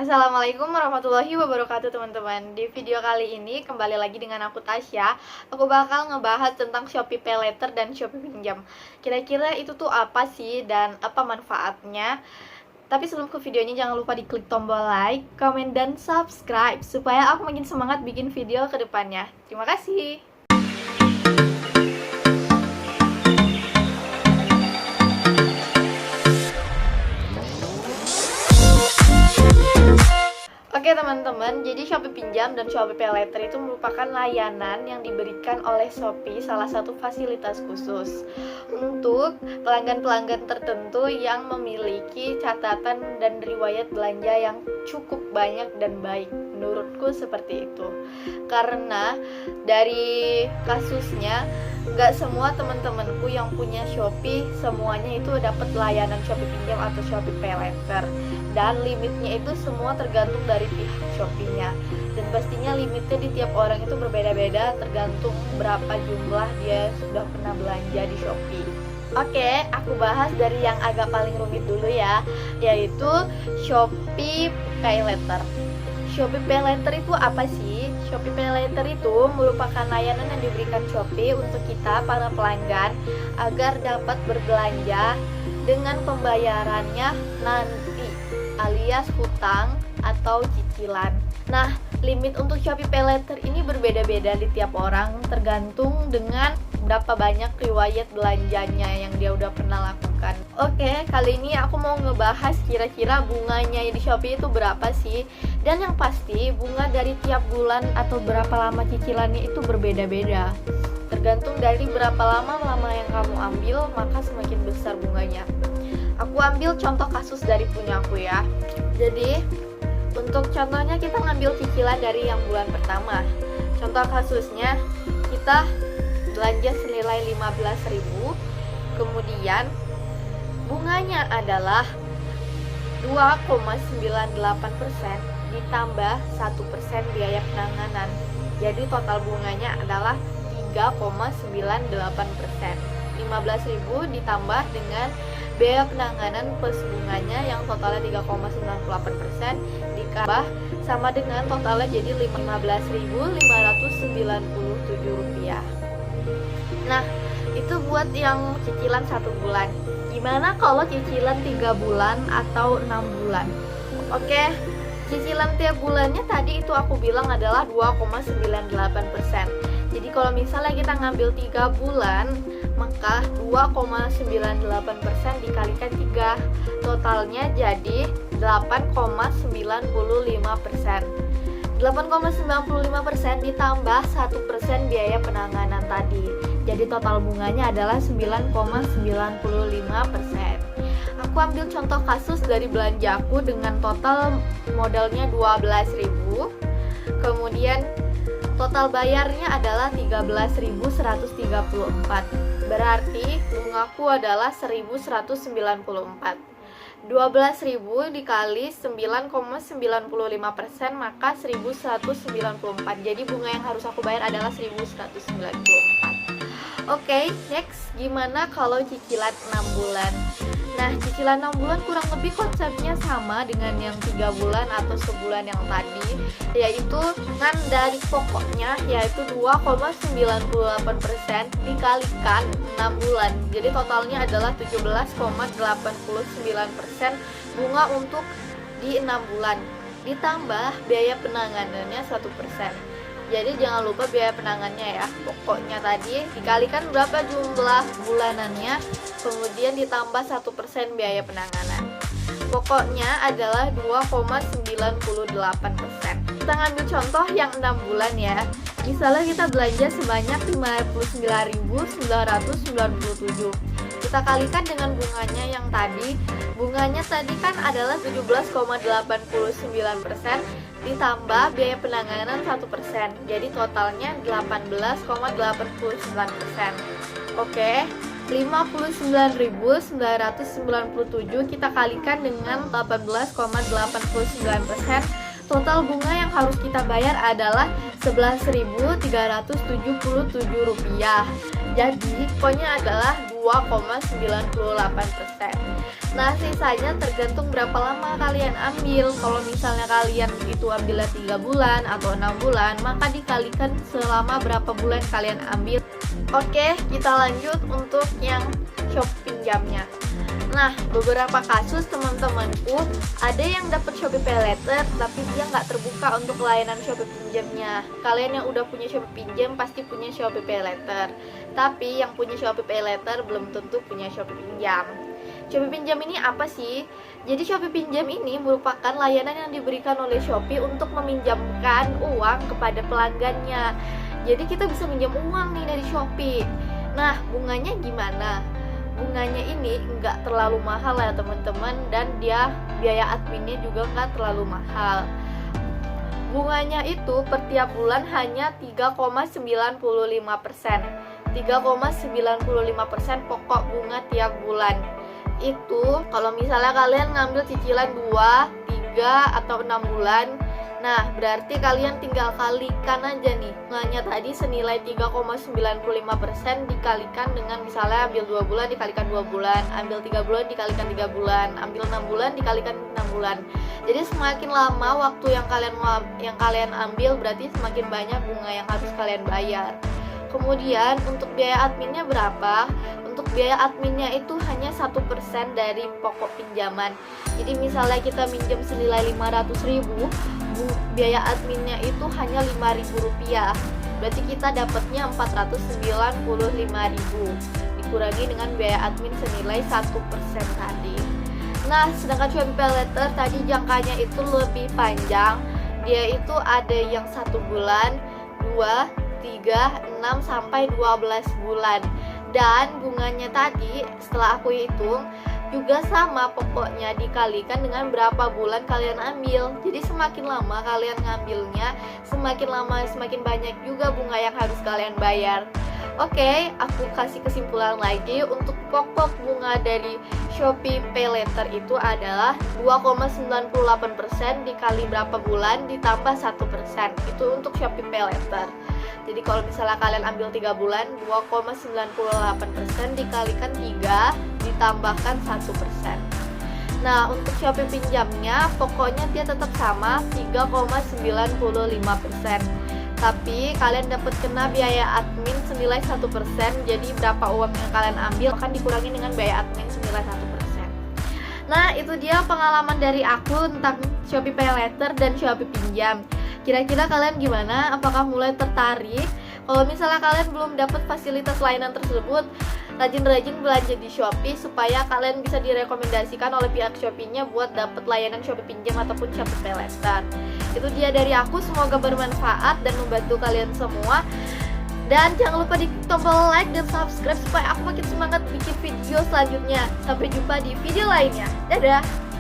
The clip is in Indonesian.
Assalamualaikum warahmatullahi wabarakatuh teman-teman. Di video kali ini kembali lagi dengan aku Tasya. Aku bakal ngebahas tentang Shopee Paylater dan Shopee Pinjam. Kira-kira itu tuh apa sih dan apa manfaatnya? Tapi sebelum ke videonya jangan lupa diklik tombol like, komen, dan subscribe supaya aku makin semangat bikin video ke depannya. Terima kasih. Oke teman-teman, jadi Shopee Pinjam dan Shopee Paylater itu merupakan layanan yang diberikan oleh Shopee, salah satu fasilitas khusus untuk pelanggan-pelanggan tertentu yang memiliki catatan dan riwayat belanja yang cukup banyak dan baik. Menurutku seperti itu. Karena dari kasusnya, nggak semua teman-temanku yang punya Shopee semuanya itu dapat layanan Shopee Pinjam atau Shopee Paylater. Dan limitnya itu semua tergantung dari pihak Shopee-nya. Dan pastinya limitnya di tiap orang itu berbeda-beda tergantung berapa jumlah dia sudah pernah belanja di Shopee. Oke, aku bahas dari yang agak paling rumit dulu ya, yaitu Shopee Paylater. Shopee Paylater itu apa sih? Shopee Paylater itu merupakan layanan yang diberikan Shopee untuk kita para pelanggan agar dapat berbelanja dengan pembayarannya nanti, alias hutang atau cicilan. Nah, limit untuk Shopee Paylater ini berbeda-beda di tiap orang tergantung dengan berapa banyak riwayat belanjanya yang dia udah pernah lakukan. Oke, kali ini aku mau ngebahas kira-kira bunganya di Shopee itu berapa sih. Dan yang pasti bunga dari tiap bulan atau berapa lama cicilannya itu berbeda-beda. Tergantung dari berapa lama yang kamu ambil, maka semakin besar bunganya. Aku ambil contoh kasus dari punya aku ya. Jadi untuk contohnya kita ngambil cicilan dari yang bulan pertama. Contoh kasusnya kita belanja senilai 15.000, kemudian bunganya adalah 2,98% ditambah 1% biaya penanganan. Jadi total bunganya adalah 3,98%. 15.000 ditambah dengan biaya penanganan plus bunganya yang totalnya 3,98% ditambah sama dengan totalnya jadi 15.597 rupiah. Nah, itu buat yang cicilan 1 bulan. Gimana kalau cicilan 3 bulan atau 6 bulan? Oke, cicilan tiap bulannya tadi itu aku bilang adalah 2,98%. Jadi kalau misalnya kita ngambil 3 bulan, maka 2,98% dikalikan 3, totalnya jadi 8,95%. 8,95% ditambah 1% biaya penanganan tadi. Jadi total bunganya adalah 9,95%. Aku ambil contoh kasus dari belanjaku dengan total modalnya 12.000. Kemudian total bayarnya adalah 13.134. Berarti bungaku adalah 1.194. 12.000 dikali 9,95% maka 1.194. Jadi bunga yang harus aku bayar adalah 1.194. Oke, next, gimana kalau cicilan 6 bulan? Nah, cicilan 6 bulan kurang lebih konsepnya sama dengan yang 3 bulan atau sebulan yang tadi, yaitu dengan dari pokoknya yaitu 2,98% dikalikan 6 bulan. Jadi totalnya adalah 17,89% bunga untuk di 6 bulan. Ditambah biaya penanganannya 1%. Jadi jangan lupa biaya penanganannya ya. Pokoknya tadi dikalikan berapa jumlah bulanannya, kemudian ditambah 1% biaya penanganan. Pokoknya adalah 2,98%. Kita ngambil contoh yang 6 bulan ya. Misalnya kita belanja sebanyak 59.997. Kita kalikan dengan bunganya yang tadi. Bunganya tadi kan adalah 17,89% ditambah biaya penanganan 1%. Jadi totalnya 18,89%. Oke. 59.997 kita kalikan dengan 18,89%. Total bunga yang harus kita bayar adalah 11.377 rupiah. Jadi pokoknya adalah 2,98%. Nah, sisanya tergantung berapa lama kalian ambil. Kalau misalnya kalian itu ambilnya 3 bulan atau 6 bulan, maka dikalikan selama berapa bulan kalian ambil. Oke, kita lanjut untuk yang Shopee pinjamnya. Nah, beberapa kasus teman-temanku ada yang dapat Shopee Pay Later tapi dia nggak terbuka untuk layanan Shopee pinjamnya. Kalian yang udah punya Shopee pinjam pasti punya Shopee Pay Later, tapi yang punya Shopee Pay Later belum tentu punya Shopee pinjam. Shopee pinjam ini apa sih? Jadi Shopee pinjam ini merupakan layanan yang diberikan oleh Shopee untuk meminjamkan uang kepada pelanggannya. Jadi kita bisa minjam uang nih dari Shopee. Nah, bunganya gimana? Bunganya ini nggak terlalu mahal ya teman-teman, dan dia biaya adminnya juga nggak terlalu mahal. Bunganya itu per tiap bulan hanya 3,95%. 3,95% pokok bunga tiap bulan. Itu kalau misalnya kalian ngambil cicilan 2, 3, atau 6 bulan. Nah, berarti kalian tinggal kalikan aja nih. Bunganya tadi senilai 3,95% dikalikan dengan misalnya ambil 2 bulan dikalikan 2 bulan, ambil 3 bulan dikalikan 3 bulan, ambil 6 bulan dikalikan 6 bulan. Jadi semakin lama waktu yang kalian ambil, berarti semakin banyak bunga yang harus kalian bayar. Kemudian untuk biaya adminnya berapa? Untuk biaya adminnya itu hanya 1% dari pokok pinjaman. Jadi misalnya kita minjem senilai 500.000, biaya adminnya itu hanya Rp5.000. Berarti kita dapatnya 495.000 dikurangi dengan biaya admin senilai 1% tadi. Nah, sedangkan Shopee Pay Later tadi jangkanya itu lebih panjang. Dia itu ada yang 1 bulan, 2, 3, 6, sampai 12 bulan. Dan bunganya tadi setelah aku hitung juga sama, pokoknya dikalikan dengan berapa bulan kalian ambil. Jadi semakin lama kalian ngambilnya, semakin lama semakin banyak juga bunga yang harus kalian bayar. Oke, aku kasih kesimpulan lagi. Untuk pokok bunga dari Shopee Pay Later itu adalah 2,98% dikali berapa bulan ditambah 1%. Itu untuk Shopee Pay Later. Jadi kalau misalnya kalian ambil 3 bulan, 2,98% dikalikan 3 ditambahkan 1%. Nah, untuk Shopee pinjamnya pokoknya dia tetap sama 3,95%. Tapi kalian dapat kena biaya admin senilai 1%. Jadi berapa uang yang kalian ambil akan dikurangi dengan biaya admin senilai 1%. Nah, itu dia pengalaman dari aku tentang Shopee Pay Later dan Shopee pinjam. Kira-kira kalian gimana? Apakah mulai tertarik? Kalau misalnya kalian belum dapat fasilitas layanan tersebut, rajin-rajin belanja di Shopee supaya kalian bisa direkomendasikan oleh pihak Shopee-nya buat dapat layanan Shopee pinjam ataupun Shopee Pay Later. Itu dia dari aku, semoga bermanfaat dan membantu kalian semua. Dan jangan lupa di tombol like dan subscribe supaya aku makin semangat bikin video selanjutnya. Sampai jumpa di video lainnya. Dadah!